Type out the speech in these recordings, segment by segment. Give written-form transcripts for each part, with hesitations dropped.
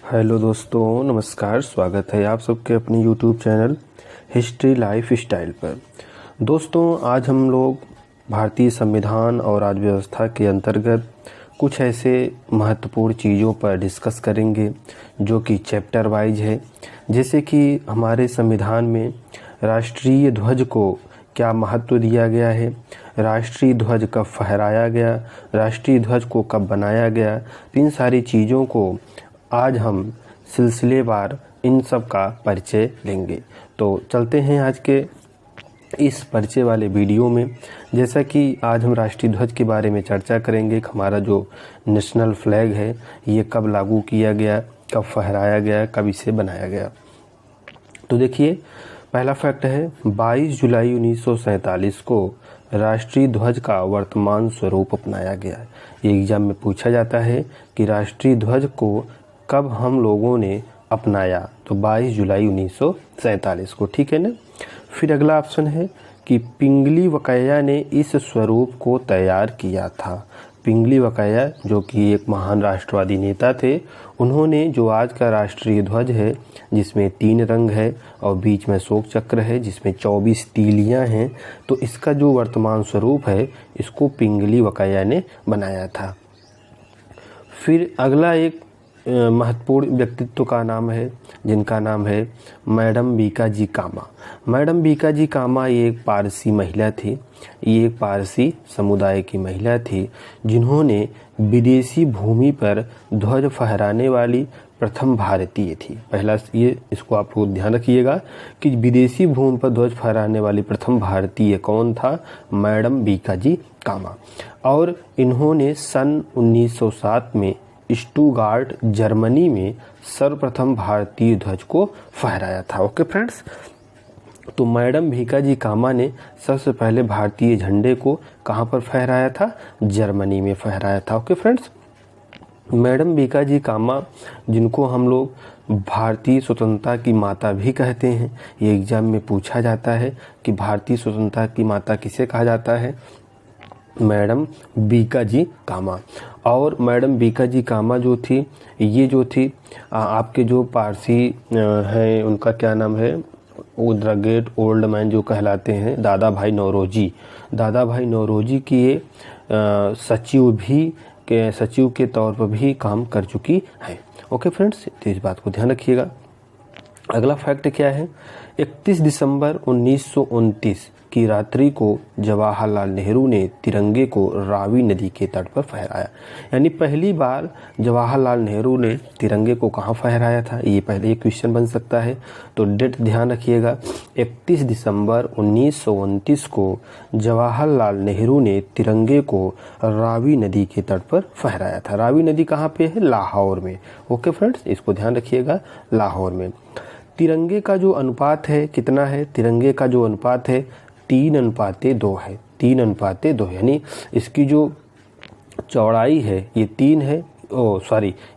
Hello दोस्तों, नमस्कार। स्वागत है आप सबके अपने YouTube channel history life style पर। दोस्तों, आज हम लोग भारतीय संविधान और राज्य व्यवस्था के अंतर्गत कुछ ऐसे महत्वपूर्ण चीज़ों पर डिस्कस करेंगे जो कि चैप्टर वाइज है। जैसे कि हमारे संविधान में राष्ट्रीय ध्वज को क्या महत्व दिया गया है, राष्ट्रीय ध्वज कब फहराया गया, राष्ट्रीय ध्वज को कब बनाया गया, तो इन सारी चीज़ों को आज हम सिलसिलेवार इन सब का परिचय लेंगे। तो चलते हैं आज के इस परिचय वाले वीडियो में। जैसा कि आज हम राष्ट्रीय ध्वज के बारे में चर्चा करेंगे कि हमारा जो नेशनल फ्लैग है ये कब लागू किया गया, कब फहराया गया, कब इसे बनाया गया। तो देखिए, पहला फैक्ट है 22 जुलाई 1947 को राष्ट्रीय ध्वज का वर्तमान स्वरूप अपनाया गया। ये एग्जाम में पूछा जाता है कि राष्ट्रीय ध्वज को कब हम लोगों ने अपनाया, तो 22 जुलाई 1947 को। ठीक है ना। फिर अगला ऑप्शन है कि पिंगली वकैया ने इस स्वरूप को तैयार किया था। पिंगली वकैया जो कि एक महान राष्ट्रवादी नेता थे, उन्होंने जो आज का राष्ट्रीय ध्वज है जिसमें 3 रंग है और बीच में अशोक चक्र है जिसमें 24 तीलियां हैं, तो इसका जो वर्तमान स्वरूप है इसको पिंगली वकैया ने बनाया था। फिर अगला एक महत्वपूर्ण व्यक्तित्व का नाम है जिनका नाम है मैडम बीकाजी कामा। मैडम बीकाजी कामा ये एक पारसी महिला थी। ये एक पारसी समुदाय की महिला थी जिन्होंने विदेशी भूमि पर ध्वज फहराने वाली प्रथम भारतीय थी। पहला ये इसको आप लोग ध्यान रखिएगा कि विदेशी भूमि पर ध्वज फहराने वाली प्रथम भारतीय कौन था? मैडम बीकाजी कामा। और इन्होंने सन 1907 में स्टुटगार्ट जर्मनी में सर्वप्रथम भारतीय ध्वज को फहराया था। ओके फ्रेंड्स, तो मैडम भीकाजी कामा ने सबसे पहले भारतीय झंडे को कहाँ पर फहराया था? जर्मनी में फहराया था। ओके फ्रेंड्स, मैडम भीकाजी कामा जिनको हम लोग भारतीय स्वतंत्रता की माता भी कहते हैं, ये एग्जाम में पूछा जाता है कि भारतीय स्वतंत्रता की माता किसे कहा जाता है? मैडम बीकाजी कामा। और मैडम बीकाजी कामा जो थी, ये जो थी आपके जो पारसी हैं उनका क्या नाम है? वो द ग्रेट ओल्ड मैन जो कहलाते हैं दादा भाई नौरोजी। दादा भाई नौरोजी की ये सचिव के तौर पर भी काम कर चुकी है। ओके फ्रेंड्स, तो इस बात को ध्यान रखिएगा। अगला फैक्ट क्या है? 31 दिसंबर 1929 की रात्रि को जवाहरलाल नेहरू ने तिरंगे को रावी नदी के तट पर फहराया। यानी पहली बार जवाहरलाल नेहरू ने तिरंगे को कहाँ फहराया था? ये पहले एक क्वेश्चन बन सकता है, तो डेट ध्यान रखिएगा। 31 दिसंबर 1929 को जवाहरलाल नेहरू ने तिरंगे को रावी नदी के तट पर फहराया था। रावी नदी कहाँ पे है? लाहौर में। ओके फ्रेंड्स, इसको ध्यान रखिएगा, लाहौर में। तिरंगे का जो अनुपात है कितना है? तिरंगे का जो अनुपात है 3:2 है। 3:2 यानी इसकी जो चौड़ाई है ये 3 है,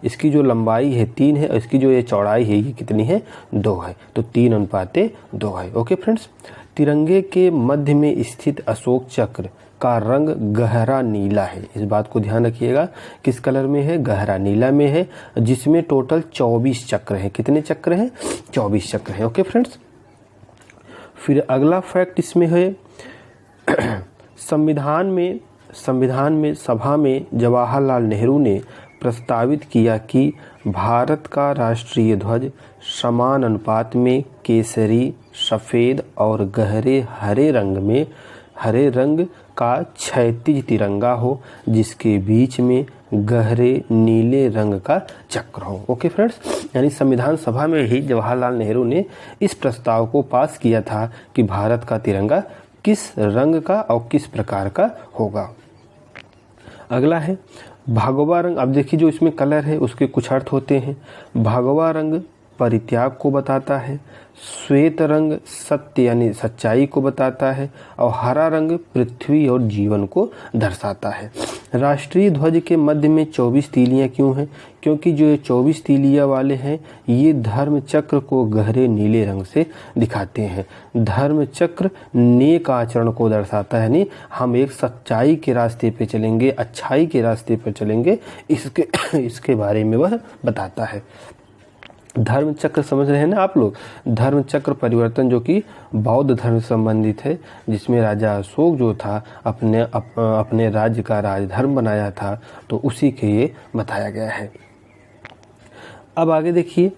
इसकी जो लंबाई है 3 है और इसकी जो ये चौड़ाई है ये कितनी है? 2 है। तो 3:2 है। ओके फ्रेंड्स, तिरंगे के मध्य में स्थित अशोक चक्र का रंग गहरा नीला है। इस बात को ध्यान रखिएगा, किस कलर में है? गहरा नीला में है, जिसमें टोटल 24 चक्र हैं। कितने चक्र हैं? 24 चक्र हैं। ओके फ्रेंड्स, फिर अगला फैक्ट इसमें है संविधान में सभा में जवाहरलाल नेहरू ने प्रस्तावित किया कि भारत का राष्ट्रीय ध्वज समान अनुपात में केसरी, सफ़ेद और गहरे हरे रंग का क्षैतिज तिरंगा हो जिसके बीच में गहरे नीले रंग का चक्र हो। ओके फ्रेंड्स, यानी संविधान सभा में ही जवाहरलाल नेहरू ने इस प्रस्ताव को पास किया था कि भारत का तिरंगा किस रंग का और किस प्रकार का होगा। अगला है भगवा रंग। अब देखिए, जो इसमें कलर है उसके कुछ अर्थ होते हैं। भगवा रंग परित्याग को बताता है, श्वेत रंग सत्य यानी सच्चाई को बताता है और हरा रंग पृथ्वी और जीवन को दर्शाता है। राष्ट्रीय ध्वज के मध्य में 24 तीलियां क्यों हैं? क्योंकि जो ये 24 तीलियां वाले हैं ये धर्म चक्र को गहरे नीले रंग से दिखाते हैं। धर्म चक्र नेक आचरण को दर्शाता है, यानी हम एक सच्चाई के रास्ते पे चलेंगे, अच्छाई के रास्ते पर चलेंगे, इसके बारे में वह बताता है। धर्म चक्र समझ रहे हैं ना आप लोग, धर्म चक्र परिवर्तन जो कि बौद्ध धर्म से संबंधित है, जिसमें राजा अशोक जो था अपने राज्य का राजधर्म बनाया था, तो उसी के ये बताया गया है। अब आगे देखिए,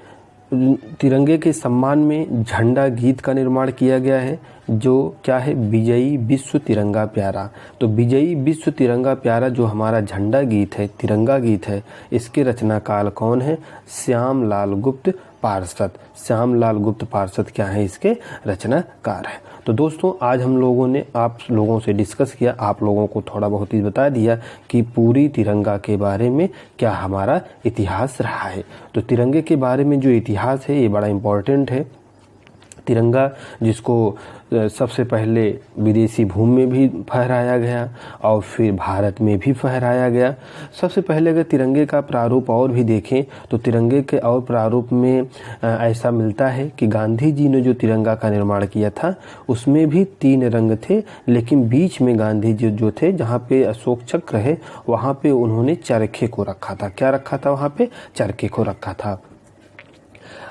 तिरंगे के सम्मान में झंडा गीत का निर्माण किया गया है, जो क्या है, विजयी विश्व तिरंगा प्यारा। तो विजयी विश्व तिरंगा प्यारा जो हमारा झंडा गीत है, तिरंगा गीत है, इसके रचनाकार कौन है, श्यामलाल गुप्त पार्षद। श्यामलाल गुप्त पार्षद क्या है, इसके रचनाकार है। तो दोस्तों आज हम लोगों ने आप लोगों से डिस्कस किया, आप लोगों को थोड़ा बहुत ही बता दिया कि पूरी तिरंगा के बारे में क्या हमारा इतिहास रहा है। तो तिरंगे के बारे में जो इतिहास है ये बड़ा इम्पोर्टेंट है। तिरंगा जिसको सबसे पहले विदेशी भूमि में भी फहराया गया और फिर भारत में भी फहराया गया। सबसे पहले अगर तिरंगे का प्रारूप और भी देखें तो तिरंगे के और प्रारूप में ऐसा मिलता है कि गांधी जी ने जो तिरंगा का निर्माण किया था उसमें भी 3 रंग थे, लेकिन बीच में गांधी जी जो थे, जहाँ पे अशोक चक्र है, वहाँ पे उन्होंने चरखे को रखा था। क्या रखा था वहाँ पे, चरखे को रखा था।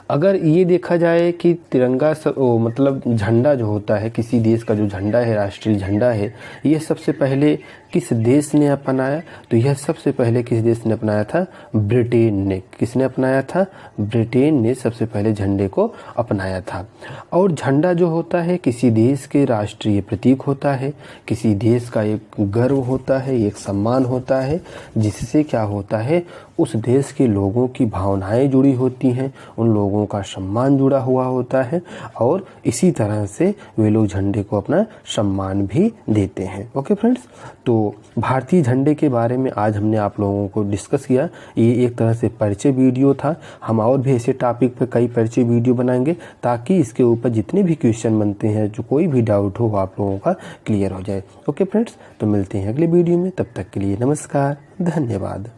अगर ये देखा जाए कि तिरंगा मतलब झंडा जो होता है, किसी देश का जो झंडा है, राष्ट्रीय झंडा है, ये सबसे पहले किस देश ने अपनाया, तो यह सबसे पहले किस देश ने अपनाया था, ब्रिटेन ने। किसने अपनाया था, ब्रिटेन ने सबसे पहले झंडे को अपनाया था। और झंडा जो होता है किसी देश के राष्ट्रीय प्रतीक होता है, किसी देश का एक गर्व होता है, एक सम्मान होता है, जिससे क्या होता है, उस देश के लोगों की भावनाएं जुड़ी होती हैं, उन लोगों का सम्मान जुड़ा हुआ होता है, और इसी तरह से वे लोग झंडे को अपना सम्मान भी देते हैं। ओके फ्रेंड्स, तो भारतीय झंडे के बारे में आज हमने आप लोगों को डिस्कस किया। ये एक तरह से परिचय वीडियो था। हम और भी ऐसे टॉपिक पर कई परिचय वीडियो बनाएंगे ताकि इसके ऊपर जितने भी क्वेश्चन बनते हैं, जो कोई भी डाउट हो, आप लोगों का क्लियर हो जाए। ओके फ्रेंड्स, तो मिलते हैं अगले वीडियो में, तब तक के लिए नमस्कार, धन्यवाद।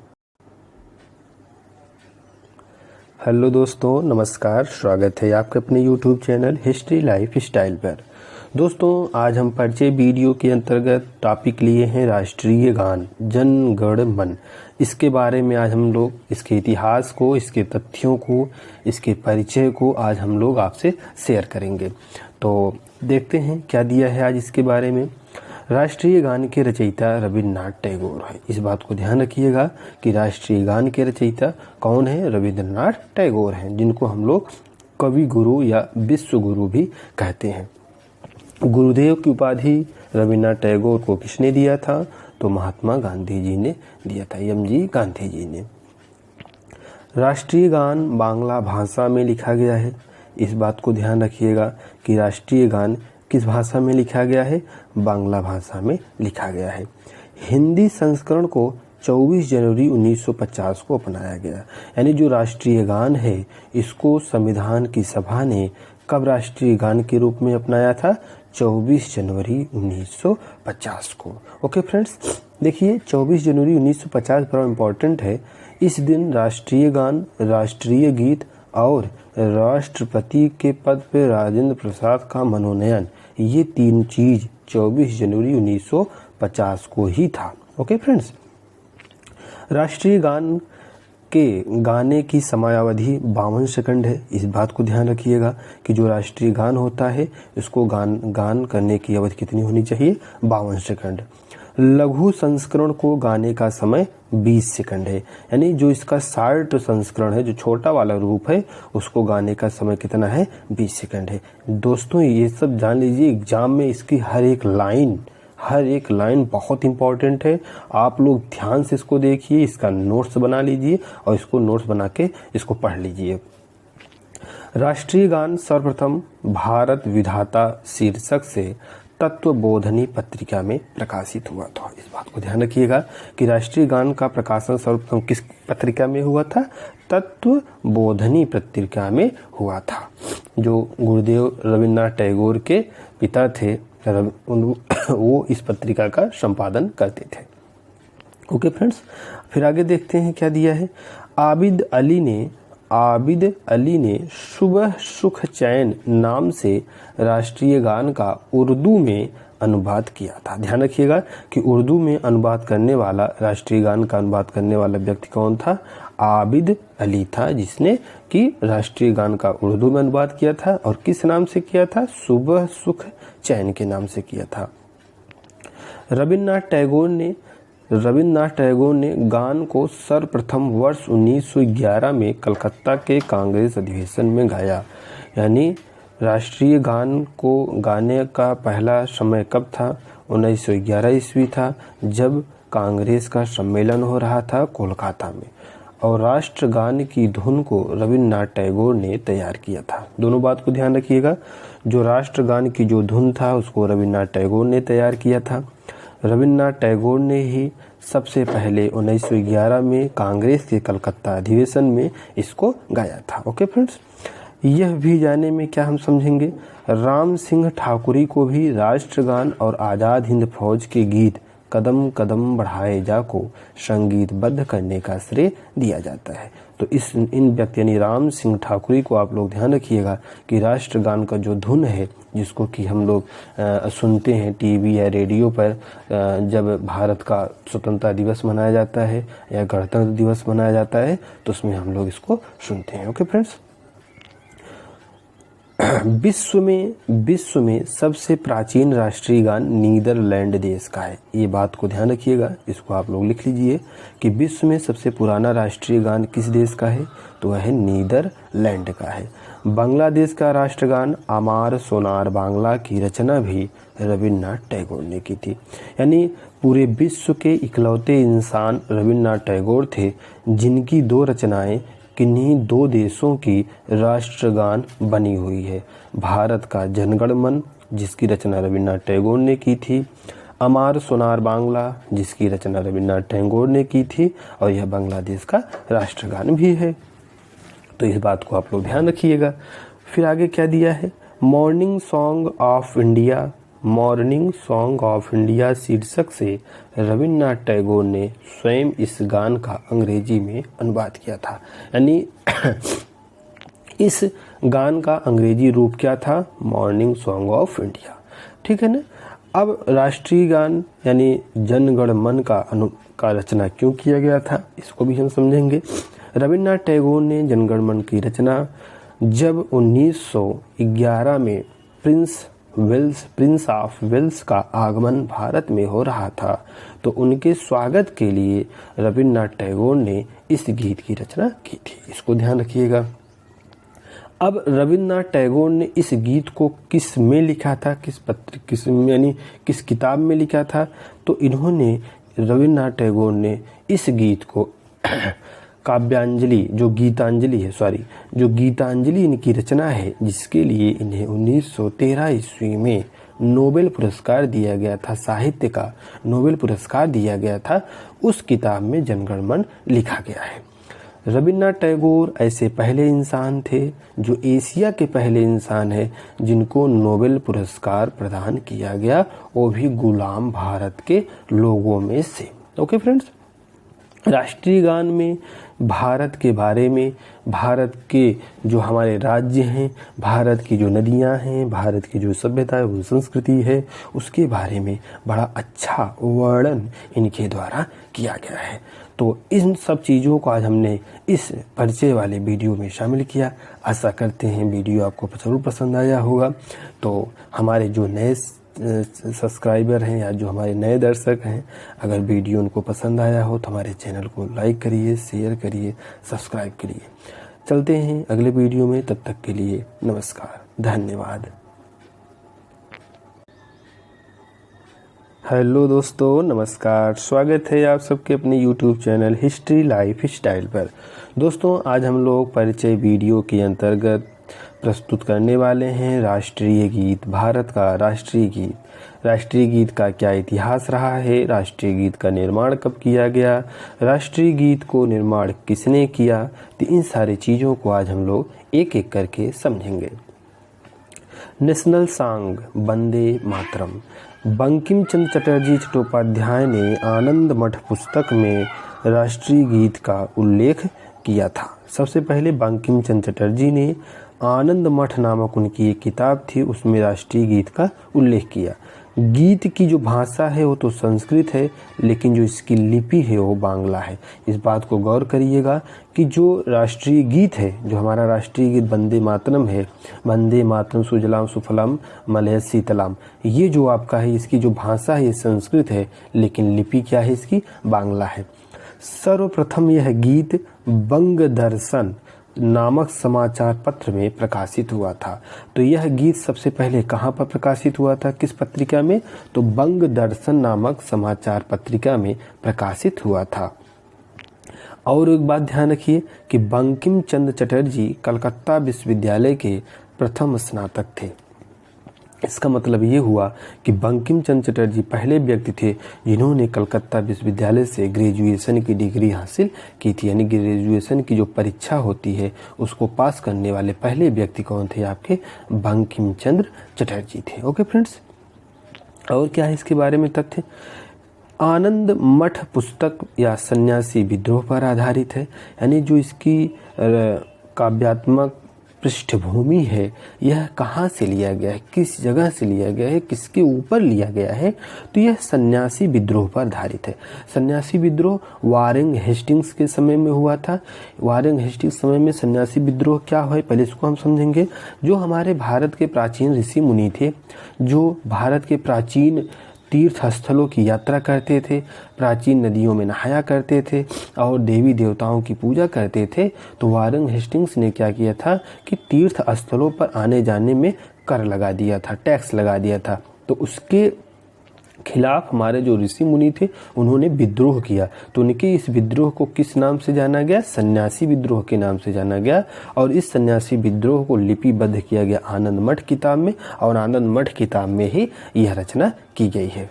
हेलो दोस्तों, नमस्कार, स्वागत है आपके अपने YouTube channel history life style पर। दोस्तों आज हम परिचय वीडियो के अंतर्गत टॉपिक लिए हैं राष्ट्रीय गान जन गण मन। इसके बारे में आज हम लोग इसके इतिहास को, इसके तथ्यों को, इसके परिचय को आज हम लोग आपसे शेयर करेंगे। तो देखते हैं क्या दिया है आज इसके बारे में। राष्ट्रीय गान के रचयिता रविन्द्रनाथ टैगोर है। इस बात को ध्यान रखिएगा कि राष्ट्रीय गान के रचयिता कौन है, रविन्द्रनाथ टैगोर हैं, जिनको हम लोग कवि गुरु या विश्व गुरु भी कहते हैं। गुरुदेव की उपाधि रविन्द्रनाथ टैगोर को किसने दिया था, तो महात्मा गांधी जी ने दिया था, एम.जी. गांधी जी ने। राष्ट्रीय गान बांग्ला भाषा में लिखा गया है। इस बात को ध्यान रखिएगा कि राष्ट्रीय गान किस भाषा में लिखा गया है, बांग्ला भाषा में लिखा गया है। हिंदी संस्करण को 24 जनवरी 1950 को अपनाया गया। यानी जो राष्ट्रीय गान है इसको संविधान की सभा ने कब राष्ट्रीय गान के रूप में अपनाया था, 24 जनवरी 1950 को। ओके फ्रेंड्स, देखिए 24 जनवरी 1950 बड़ा इम्पोर्टेंट है। इस दिन राष्ट्रीय गान, राष्ट्रीय गीत और राष्ट्रपति के पद पर राजेंद्र प्रसाद का मनोनयन, ये 3 चीज 24 जनवरी 1950 को ही था। ओके फ्रेंड्स, राष्ट्रीय गान के गाने की समयावधि 52 सेकंड है। इस बात को ध्यान रखिएगा कि जो राष्ट्रीय गान होता है इसको गान करने की अवधि कितनी होनी चाहिए, 52 सेकंड। लघु संस्करण को गाने का समय 20 सेकंड है। यानी जो इसका शार्ट संस्करण है, जो छोटा वाला रूप है, उसको गाने का समय कितना है, 20 सेकंड है। दोस्तों ये सब जान लीजिए, एग्जाम में इसकी हर एक लाइन बहुत इंपॉर्टेंट है। आप लोग ध्यान से इसको देखिए, इसका नोट्स बना लीजिए और इसको नोट्स बना के इसको पढ़ लीजिए। राष्ट्रीय गान सर्वप्रथम भारत विधाता शीर्षक से तत्वबोधनी पत्रिका में प्रकाशित हुआ था। इस बात को ध्यान रखिएगा कि राष्ट्रीय गान का प्रकाशन सर्वप्रथम किस पत्रिका में हुआ था, तत्वबोधनी पत्रिका में हुआ था। जो गुरुदेव रविन्द्रनाथ टैगोर के पिता थे, वो इस पत्रिका का संपादन करते थे। ओके फ्रेंड्स, फिर आगे देखते हैं क्या दिया है। आबिद अली ने सुबह सुख चैन नाम से राष्ट्रीय गान का उर्दू में अनुवाद किया था। ध्यान रखिएगा कि उर्दू में अनुवाद करने वाला, राष्ट्रीय गान का अनुवाद करने वाला व्यक्ति कौन था? आबिद अली था, जिसने कि राष्ट्रीय गान का उर्दू में अनुवाद किया था। और किस नाम से किया था? सुबह सुख चैन के नाम से किया था। रविन्द्रनाथ टैगोर ने गान को सर्वप्रथम वर्ष 1911 में कलकत्ता के कांग्रेस अधिवेशन में गाया। यानी राष्ट्रीय गान को गाने का पहला समय कब था? 1911 ईस्वी था, जब कांग्रेस का सम्मेलन हो रहा था कोलकाता में। और राष्ट्रगान की धुन को रविन्द्रनाथ टैगोर ने तैयार किया था। दोनों बात को ध्यान रखिएगा, जो राष्ट्रगान की जो धुन था उसको रविन्द्रनाथ टैगोर ने तैयार किया था। रविन्द्रनाथ टैगोर ने ही सबसे पहले 1911 में कांग्रेस के कलकत्ता अधिवेशन में इसको गाया था। ओके फ्रेंड्स, यह भी जाने में क्या हम समझेंगे, राम सिंह ठाकुरी को भी राष्ट्रगान और आज़ाद हिंद फौज के गीत कदम कदम बढ़ाए जा को संगीतबद्ध करने का श्रेय दिया जाता है। तो इन व्यक्ति यानी राम सिंह ठाकुरी को आप लोग ध्यान रखिएगा कि राष्ट्रगान का जो धुन है, जिसको कि हम लोग सुनते हैं टीवी या रेडियो पर जब भारत का स्वतंत्रता दिवस मनाया जाता है या गणतंत्र दिवस मनाया जाता है, तो उसमें हम लोग इसको सुनते हैं। ओके फ्रेंड्स, विश्व में सबसे प्राचीन राष्ट्रीय गान नीदरलैंड देश का है। ये बात को ध्यान रखिएगा, इसको आप लोग लिख लीजिए कि विश्व में सबसे पुराना राष्ट्रीय गान किस देश का है? तो वह है नीदरलैंड का है। बांग्लादेश का राष्ट्रगान अमार सोनार बांग्ला की रचना भी रविन्द्रनाथ टैगोर ने की थी। यानी पूरे विश्व के इकलौते इंसान रविन्द्रनाथ टैगोर थे जिनकी दो रचनाएं किन्हीं दो देशों की राष्ट्रगान बनी हुई है। भारत का जनगण मन, जिसकी रचना रविन्द्रनाथ टैगोर ने की थी, अमार सोनार बांग्ला, जिसकी रचना रविन्द्रनाथ टैगोर ने की थी, और यह बांग्लादेश का राष्ट्रगान भी है। तो इस बात को आप लोग ध्यान रखिएगा। फिर आगे क्या दिया है? मॉर्निंग सॉन्ग ऑफ इंडिया शीर्षक से रविन्द्रनाथ टैगोर ने स्वयं इस गान का अंग्रेजी में अनुवाद किया था। यानी इस गान का अंग्रेजी रूप क्या था? Morning song of India. ठीक है ना। अब राष्ट्रीय गान यानी जनगण मन का रचना क्यों किया गया था, इसको भी हम समझेंगे। रविन्द्रनाथ टैगोर ने जनगण मन की रचना जब 1911 में प्रिंस ऑफ वेल्स का आगमन भारत में हो रहा था, तो उनके स्वागत के लिए रविन्द्रनाथ टैगोर ने इस गीत की रचना की थी। इसको ध्यान रखिएगा। अब रविन्द्रनाथ टैगोर ने इस गीत को किस में लिखा था, किस किताब में लिखा था? तो रविन्द्रनाथ टैगोर ने इस गीत को काव्यांजलि, जो गीतांजलि इनकी रचना है, जिसके लिए इन्हें 1913 ईस्वी में नोबेल पुरस्कार दिया गया था, साहित्य का नोबेल पुरस्कार दिया गया था, उस किताब में जनगण मन लिखा गया है। रविन्द्रनाथ टैगोर ऐसे पहले इंसान थे जो एशिया के पहले इंसान है जिनको नोबेल पुरस्कार प्रदान किया गया, वो भी गुलाम भारत के लोगों में से। ओके फ्रेंड्स, राष्ट्रीय गान में भारत के बारे में, भारत के जो हमारे राज्य हैं, भारत की जो नदियां हैं, भारत की जो सभ्यता है, वो संस्कृति है, उसके बारे में बड़ा अच्छा वर्णन इनके द्वारा किया गया है। तो इन सब चीज़ों को आज हमने इस परिचय वाले वीडियो में शामिल किया। आशा करते हैं वीडियो आपको ज़रूर पसंद आया होगा। तो हमारे जो नए सब्सक्राइबर हैं या जो हमारे नए दर्शक हैं, अगर वीडियो उनको पसंद आया हो तो हमारे चैनल को लाइक करिए, शेयर करिए, सब्सक्राइब करिए। चलते हैं अगले वीडियो में, तब तक के लिए नमस्कार, धन्यवाद। हेलो दोस्तों, नमस्कार, स्वागत है आप सबके अपने YouTube channel history life style पर। दोस्तों, आज हम लोग परिचय वीडियो के अंतर्गत प्रस्तुत करने वाले हैं राष्ट्रीय गीत, भारत का राष्ट्रीय गीत। राष्ट्रीय गीत का क्या इतिहास रहा है, राष्ट्रीय गीत का निर्माण कब किया गया, राष्ट्रीय गीत को निर्माण किसने किया, तो इन सारी चीज़ों को आज हम लोग एक एक करके समझेंगे। National song Vande Mataram. बंकिम चंद्र चटर्जी चट्टोपाध्याय ने आनंद मठ पुस्तक में राष्ट्रीय गीत का उल्लेख किया था। सबसे पहले बंकिम चंद्र चटर्जी ने आनंद मठ नामक उनकी एक किताब थी, उसमें राष्ट्रीय गीत का उल्लेख किया। गीत की जो भाषा है वो तो संस्कृत है, लेकिन जो इसकी लिपि है वो बांग्ला है। इस बात को गौर करिएगा कि जो राष्ट्रीय गीत है, जो हमारा राष्ट्रीय गीत वंदे मातरम है, वंदे मातरम सुजलाम सुफलाम मलयज शीतलाम, ये जो आपका है इसकी जो भाषा है ये संस्कृत है, लेकिन लिपि क्या है इसकी, बांग्ला है। सर्वप्रथम यह गीत बंग दर्शन नामक समाचार पत्र में प्रकाशित हुआ था। तो यह गीत सबसे पहले कहाँ पर प्रकाशित हुआ था, किस पत्रिका में, तो बंग दर्शन नामक समाचार पत्रिका में प्रकाशित हुआ था। और एक बात ध्यान रखिए कि बंकिम चंद्र चटर्जी कलकत्ता विश्वविद्यालय के प्रथम स्नातक थे। इसका मतलब ये हुआ कि बंकिम चंद्र चटर्जी पहले व्यक्ति थे जिन्होंने कलकत्ता विश्वविद्यालय से ग्रेजुएशन की डिग्री हासिल की थी। यानी ग्रेजुएशन की जो परीक्षा होती है उसको पास करने वाले पहले व्यक्ति कौन थे, आपके बंकिम चंद्र चटर्जी थे। ओके फ्रेंड्स, और क्या है इसके बारे में तथ्य, आनंद मठ पुस्तक या सन्यासी विद्रोह पर आधारित है। यानी जो इसकी काव्यात्मक पृष्ठभूमि है यह कहाँ से लिया गया है, किस जगह से लिया गया है, किसके ऊपर लिया गया है, तो यह सन्यासी विद्रोह पर आधारित है। सन्यासी विद्रोह वारेन हेस्टिंग्स के समय में हुआ था। वारेन हेस्टिंग्स समय में सन्यासी विद्रोह क्या है पहले इसको हम समझेंगे। जो हमारे भारत के प्राचीन ऋषि मुनि थे, जो भारत के प्राचीन तीर्थ स्थलों की यात्रा करते थे, प्राचीन नदियों में नहाया करते थे और देवी देवताओं की पूजा करते थे, तो वारेन हेस्टिंग्स ने क्या किया था कि तीर्थ स्थलों पर आने जाने में कर लगा दिया था, टैक्स लगा दिया था। तो उसके खिलाफ हमारे जो ऋषि मुनि थे उन्होंने विद्रोह किया। तो उनके इस विद्रोह को किस नाम से जाना गया, सन्यासी विद्रोह के नाम से जाना गया। और इस सन्यासी विद्रोह को लिपिबद्ध किया गया आनंद मठ किताब में, और आनंद मठ किताब में ही यह रचना की गई है।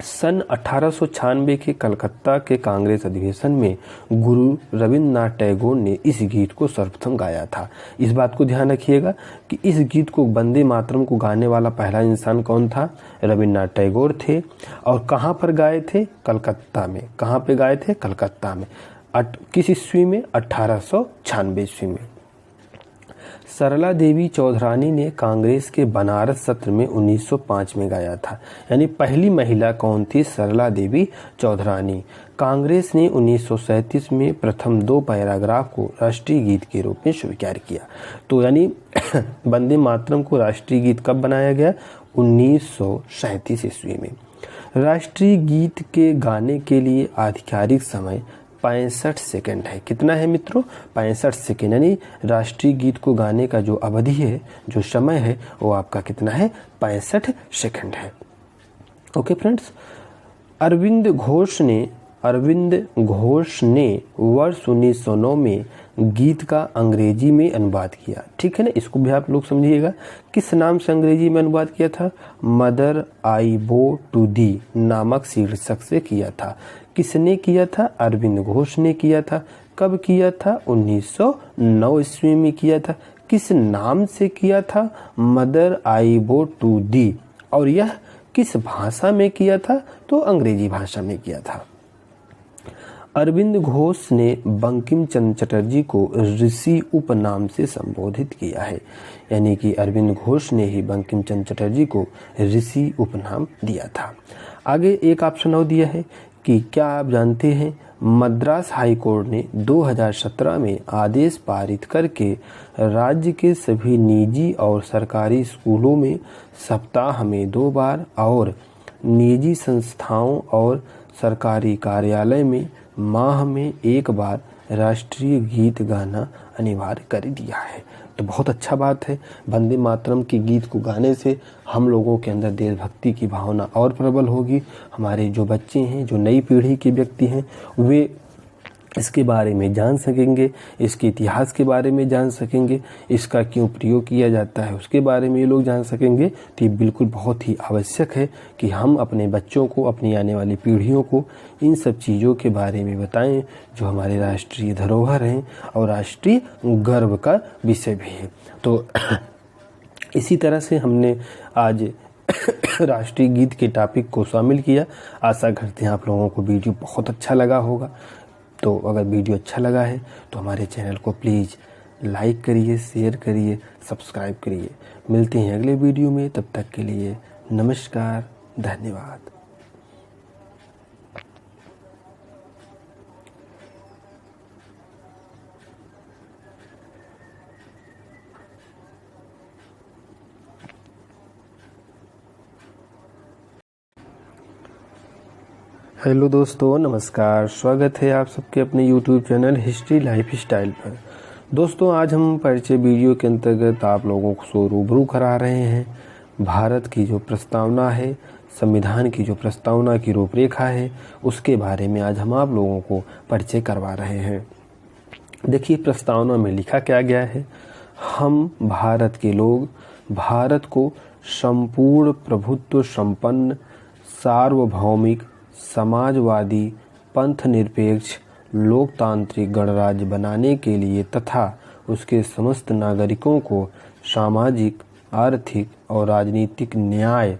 सन 1896 के कलकत्ता के कांग्रेस अधिवेशन में गुरु रविन्द्रनाथ टैगोर ने इस गीत को सर्वप्रथम गाया था। इस बात को ध्यान रखिएगा कि इस गीत को वंदे मातरम को गाने वाला पहला इंसान कौन था, रविन्द्रनाथ टैगोर थे। और कहाँ पर गाए थे, कलकत्ता में। कहाँ पे गाए थे, कलकत्ता में। किस ईस्वी में, 1896 ईस्वी में। सरला देवी चौधरानी ने कांग्रेस के बनारस सत्र में 1905 में गाया था। यानी पहली महिला कौन थी, सरला देवी चौधरानी। कांग्रेस ने 1937 में प्रथम 2 पैराग्राफ को राष्ट्रीय गीत के रूप में स्वीकार किया। तो यानी वंदे मातरम को राष्ट्रीय गीत कब बनाया गया, 1937 ईस्वी में। राष्ट्रीय गीत के गाने के लिए आधिकारिक समय 65 सेकंड है। कितना है मित्रों, 65 सेकंड। यानी राष्ट्रीय गीत को गाने का जो अवधि है, जो समय है, वो आपका कितना है, 65 सेकंड है। ओके फ्रेंड्स, अरविंद घोष ने वर्ष 1909 में गीत का अंग्रेजी में अनुवाद किया। ठीक है ना, इसको भी आप लोग समझिएगा। किस नाम से अंग्रेजी में अनुवाद किया था, मदर आई बो टू दी नामक शीर्षक से किया था। किसने किया था, अरविंद घोष ने किया था। कब किया था, 1909 ईस्वी में किया था। किस नाम से किया था, मदर आई बो टू दी। और यह किस भाषा में किया था, तो अंग्रेजी भाषा में किया था। अरविंद घोष ने बंकिम चंद्र चटर्जी को ऋषि उपनाम से संबोधित किया है। यानी कि अरविंद घोष ने ही बंकिम चंद्र चटर्जी को ऋषि उपनाम दिया था। आगे एक ऑप्शन और दिया है कि क्या आप जानते हैं, मद्रास हाई कोर्ट ने 2017 में आदेश पारित करके राज्य के सभी निजी और सरकारी स्कूलों में सप्ताह में 2 बार और निजी संस्थाओं और सरकारी कार्यालय में माह में 1 बार राष्ट्रीय गीत गाना अनिवार्य कर दिया है। तो बहुत अच्छा बात है। वंदे मातरम के गीत को गाने से हम लोगों के अंदर देशभक्ति की भावना और प्रबल होगी। हमारे जो बच्चे हैं, जो नई पीढ़ी के व्यक्ति हैं, वे इसके बारे में जान सकेंगे, इसके इतिहास के बारे में जान सकेंगे, इसका क्यों प्रयोग किया जाता है उसके बारे में ये लोग जान सकेंगे। तो ये बिल्कुल बहुत ही आवश्यक है कि हम अपने बच्चों को, अपनी आने वाली पीढ़ियों को इन सब चीज़ों के बारे में बताएं जो हमारे राष्ट्रीय धरोहर हैं और राष्ट्रीय गर्व का विषय भी है। तो इसी तरह से हमने आज राष्ट्रीय गीत के टॉपिक को शामिल किया। आशा करते हैं आप लोगों को वीडियो बहुत अच्छा लगा होगा। तो अगर वीडियो अच्छा लगा है तो हमारे चैनल को प्लीज़ लाइक करिए, शेयर करिए, सब्सक्राइब करिए। मिलते हैं अगले वीडियो में, तब तक के लिए नमस्कार, धन्यवाद। हेलो दोस्तों, नमस्कार। स्वागत है आप सबके अपने YouTube channel history life style पर। दोस्तों, आज हम परिचय वीडियो के अंतर्गत आप लोगों को रूबरू करा रहे हैं भारत की जो प्रस्तावना है, संविधान की जो प्रस्तावना की रूपरेखा है, उसके बारे में आज हम आप लोगों को परिचय करवा रहे हैं। देखिए, प्रस्तावना में लिखा क्या गया है। हम भारत के लोग भारत को संपूर्ण प्रभुत्व संपन्न, सार्वभौमिक, समाजवादी, पंथ निरपेक्ष, लोकतांत्रिक गणराज्य बनाने के लिए तथा उसके समस्त नागरिकों को सामाजिक, आर्थिक और राजनीतिक न्याय,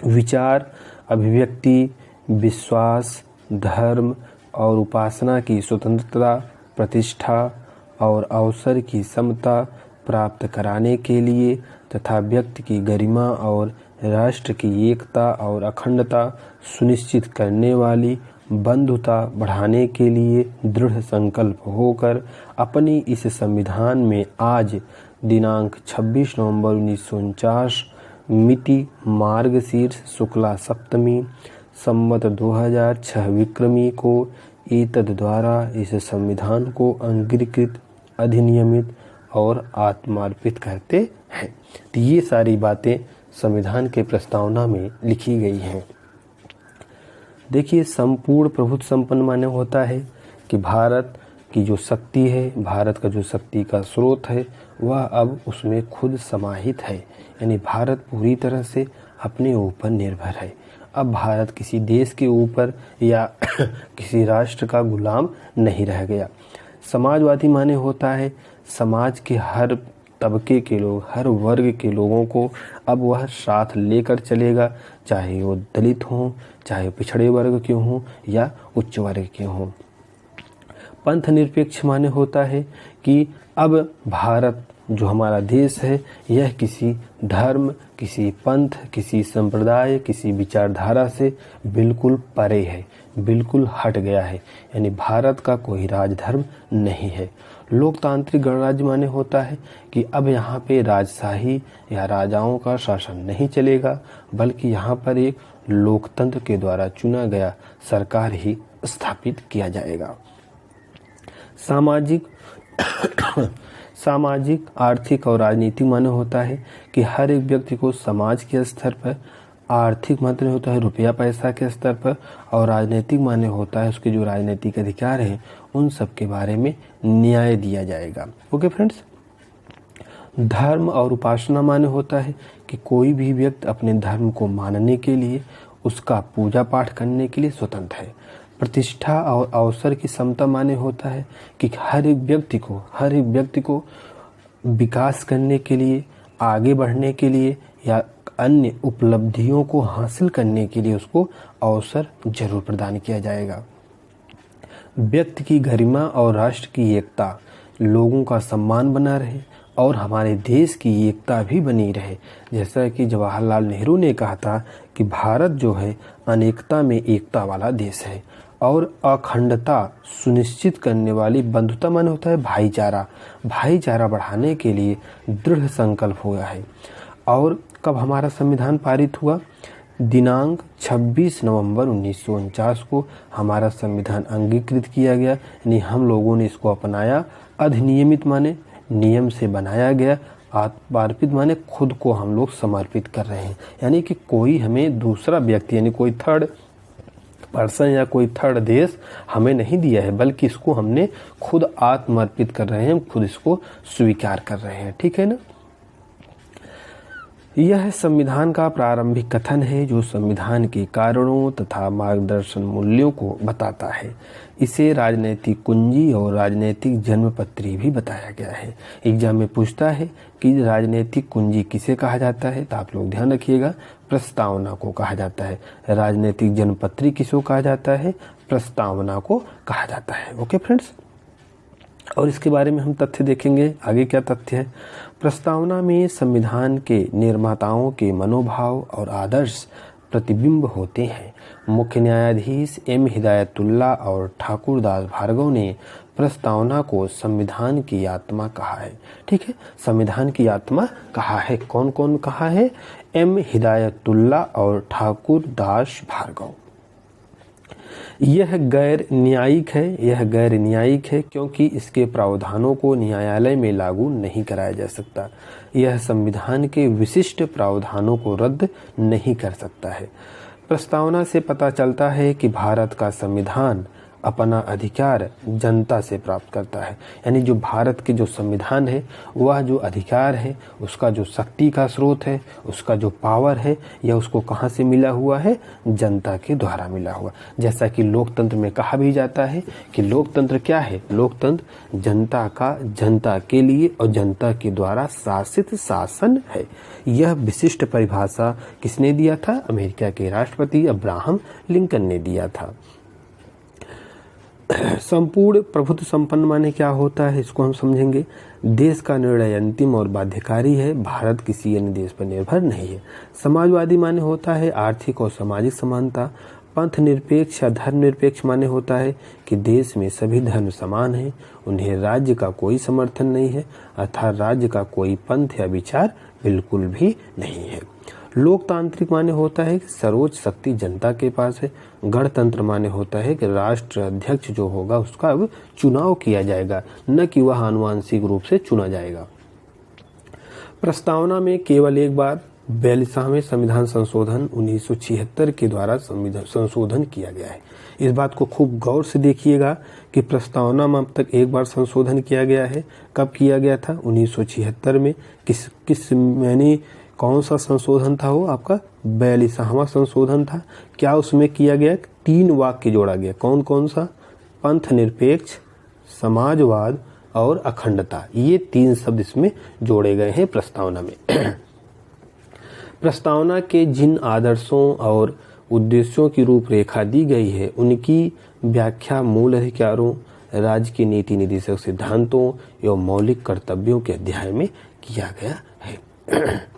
विचार, अभिव्यक्ति, विश्वास, धर्म और उपासना की स्वतंत्रता, प्रतिष्ठा और अवसर की समता प्राप्त कराने के लिए तथा व्यक्ति की गरिमा और राष्ट्र की एकता और अखंडता सुनिश्चित करने वाली बंधुता बढ़ाने के लिए दृढ़ संकल्प होकर अपनी इस संविधान में आज दिनांक 26 नवंबर 1949 मिति मार्गशीर्ष शुक्ला सप्तमी संवत 2006 विक्रमी को एतद द्वारा इस संविधान को अंगीकृत, अधिनियमित और आत्मार्पित करते हैं। तो ये सारी बातें संविधान के प्रस्तावना में लिखी गई हैं। देखिए, संपूर्ण प्रभुत्व संपन्न माने होता है कि भारत की जो शक्ति है, भारत का जो शक्ति का स्रोत है, वह अब उसमें खुद समाहित है। यानी भारत पूरी तरह से अपने ऊपर निर्भर है। अब भारत किसी देश के ऊपर या किसी राष्ट्र का गुलाम नहीं रह गया। समाजवादी माने होता है समाज के हर तबके के लोग, हर वर्ग के लोगों को अब वह साथ लेकर चलेगा, चाहे वो दलित हों, चाहे पिछड़े वर्ग के हों या उच्च वर्ग के हों। पंथ निरपेक्ष माने होता है कि अब भारत जो हमारा देश है, यह किसी धर्म, किसी पंथ, किसी संप्रदाय, किसी विचारधारा से बिल्कुल परे है, बिल्कुल हट गया है। यानी भारत का कोई राजधर्म नहीं है। लोकतांत्रिक गणराज्य माने होता है कि अब यहाँ पे राजशाही या राजाओं का शासन नहीं चलेगा, बल्कि यहाँ पर एक लोकतंत्र के द्वारा चुना गया सरकार ही स्थापित किया जाएगा। सामाजिक, आर्थिक और राजनीतिक माने होता है कि हर एक व्यक्ति को समाज के स्तर पर, आर्थिक माने होता है रुपया पैसा के स्तर पर, और राजनीतिक माने होता है उसके जो राजनीतिक अधिकार हैं उन सब के बारे में न्याय दिया जाएगा। Okay friends. धर्म और उपासना माने होता है कि कोई भी व्यक्ति अपने धर्म को मानने के लिए, उसका पूजा पाठ करने के लिए स्वतंत्र है। प्रतिष्ठा और अवसर की समता माने होता है कि हर एक व्यक्ति को विकास करने के लिए, आगे बढ़ने के लिए या अन्य उपलब्धियों को हासिल करने के लिए उसको अवसर जरूर प्रदान किया जाएगा। व्यक्ति की गरिमा और राष्ट्र की एकता, लोगों का सम्मान बना रहे और हमारे देश की एकता भी बनी रहे। जैसा कि जवाहरलाल नेहरू ने कहा था कि भारत जो है अनेकता में एकता वाला देश है और अखंडता सुनिश्चित करने वाली बंधुता मन होता है भाईचारा बढ़ाने के लिए दृढ़ संकल्प हुआ है। और कब हमारा संविधान पारित हुआ? दिनांक 26 नवंबर 1949 को हमारा संविधान अंगीकृत किया गया। यानी हम लोगों ने इसको अपनाया। अधिनियमित माने नियम से बनाया गया, आत्मार्पित माने खुद को हम लोग समर्पित कर रहे हैं। यानी कि कोई हमें दूसरा व्यक्ति यानी कोई थर्ड पर्सन या कोई थर्ड देश हमें नहीं दिया है, बल्कि इसको हमने खुद आत्मर्पित कर रहे हैं, खुद इसको स्वीकार कर रहे हैं। ठीक है ना। यह संविधान का प्रारंभिक कथन है जो संविधान के कारणों तथा मार्गदर्शन मूल्यों को बताता है। इसे राजनैतिक कुंजी और राजनैतिक जन्मपत्री भी बताया गया है। एग्जाम में पूछता है कि राजनैतिक कुंजी किसे कहा जाता है, तो आप लोग ध्यान रखिएगा, प्रस्तावना को कहा जाता है। राजनैतिक जन्मपत्री किसको कहा जाता है? प्रस्तावना को कहा जाता है। Okay friends. और इसके बारे में हम तथ्य देखेंगे। आगे क्या तथ्य है? प्रस्तावना में संविधान के निर्माताओं के मनोभाव और आदर्श प्रतिबिंब होते हैं। मुख्य न्यायाधीश एम हिदायतुल्लाह और ठाकुरदास भार्गव ने प्रस्तावना को संविधान की आत्मा कहा है। ठीक है, संविधान की आत्मा कहा है। कौन कौन कहा है? एम हिदायतुल्लाह और ठाकुरदास भार्गव। यह गैर न्यायिक है क्योंकि इसके प्रावधानों को न्यायालय में लागू नहीं कराया जा सकता। यह संविधान के विशिष्ट प्रावधानों को रद्द नहीं कर सकता है। प्रस्तावना से पता चलता है कि भारत का संविधान अपना अधिकार जनता से प्राप्त करता है। यानी जो भारत के जो संविधान है, वह जो अधिकार है, उसका जो शक्ति का स्रोत है, उसका जो पावर है, यह उसको कहाँ से मिला हुआ है? जनता के द्वारा मिला हुआ। जैसा कि लोकतंत्र में कहा भी जाता है कि लोकतंत्र क्या है? लोकतंत्र जनता का, जनता के लिए और जनता के द्वारा शासित शासन है। यह विशिष्ट परिभाषा किसने दिया था? अमेरिका के राष्ट्रपति अब्राहम लिंकन ने दिया था। संपूर्ण प्रभुत्व संपन्न माने क्या होता है, इसको हम समझेंगे। देश का निर्णय अंतिम और बाध्यकारी है, भारत किसी अन्य देश पर निर्भर नहीं है। समाजवादी माने होता है आर्थिक और सामाजिक समानता। पंथ निरपेक्ष या धर्म निरपेक्ष माने होता है कि देश में सभी धर्म समान हैं, उन्हें राज्य का कोई समर्थन नहीं है, अर्थात राज्य का कोई पंथ या विचार बिल्कुल भी नहीं है। लोकतांत्रिक माने होता है कि सर्वोच्च शक्ति जनता के पास है। गणतंत्र माने होता है कि राष्ट्र अध्यक्ष जो होगा उसका अब चुनाव किया जाएगा, न कि वह आनुवांशिक रूप से चुना जाएगा। प्रस्तावना में केवल एक बार 42वें संविधान संशोधन 1976 के द्वारा संशोधन किया गया है। इस बात को खूब गौर से देखिएगा कि प्रस्तावना में अब तक एक बार संशोधन किया गया है। कब किया गया था? 1976 में। किस यानी कौन सा संशोधन था वो? आपका 42वां संशोधन था। क्या उसमें किया गया? 3 वाक्य जोड़ा गया। कौन कौन सा? पंथ निरपेक्ष, समाजवाद और अखंडता। ये 3 शब्द इसमें जोड़े गए हैं प्रस्तावना में। प्रस्तावना के जिन आदर्शों और उद्देश्यों की रूपरेखा दी गई है, उनकी व्याख्या मूल अधिकारों, राज्य के नीति निर्देशक सिद्धांतों एवं मौलिक कर्तव्यों के अध्याय में किया गया है।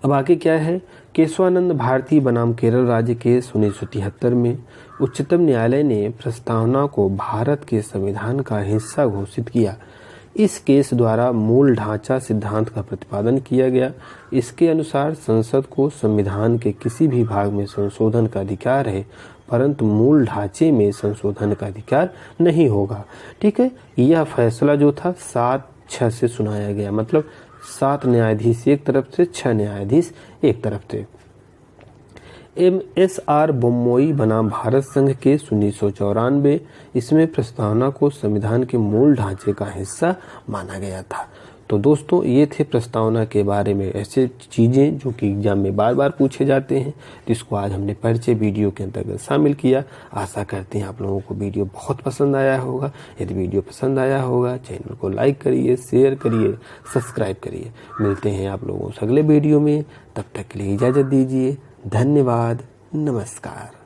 अब आगे क्या है? केशवानंद भारती बनाम केरल राज्य केस 1973 में उच्चतम न्यायालय ने प्रस्तावना को भारत के संविधान का हिस्सा घोषित किया। इस केस द्वारा मूल ढांचा सिद्धांत का प्रतिपादन किया गया। इसके अनुसार संसद को संविधान के किसी भी भाग में संशोधन का अधिकार है, परंतु मूल ढांचे में संशोधन का अधिकार नहीं होगा। ठीक है, यह फैसला जो था 7-6 से सुनाया गया। मतलब 7 न्यायाधीश एक तरफ से, 6 न्यायाधीश एक तरफ थे। MSR बोम्मोई बनाम भारत संघ केस 1994, इसमें प्रस्तावना को संविधान के मूल ढांचे का हिस्सा माना गया था। तो दोस्तों, ये थे प्रस्तावना के बारे में ऐसे चीज़ें जो कि एग्जाम में बार बार पूछे जाते हैं, जिसको आज हमने परिचय वीडियो के अंतर्गत शामिल किया। आशा करते हैं आप लोगों को वीडियो बहुत पसंद आया होगा। यदि वीडियो पसंद आया होगा, चैनल को लाइक करिए, शेयर करिए, सब्सक्राइब करिए। मिलते हैं आप लोगों से अगले वीडियो में। तब तक के लिए इजाज़त दीजिए। धन्यवाद। नमस्कार।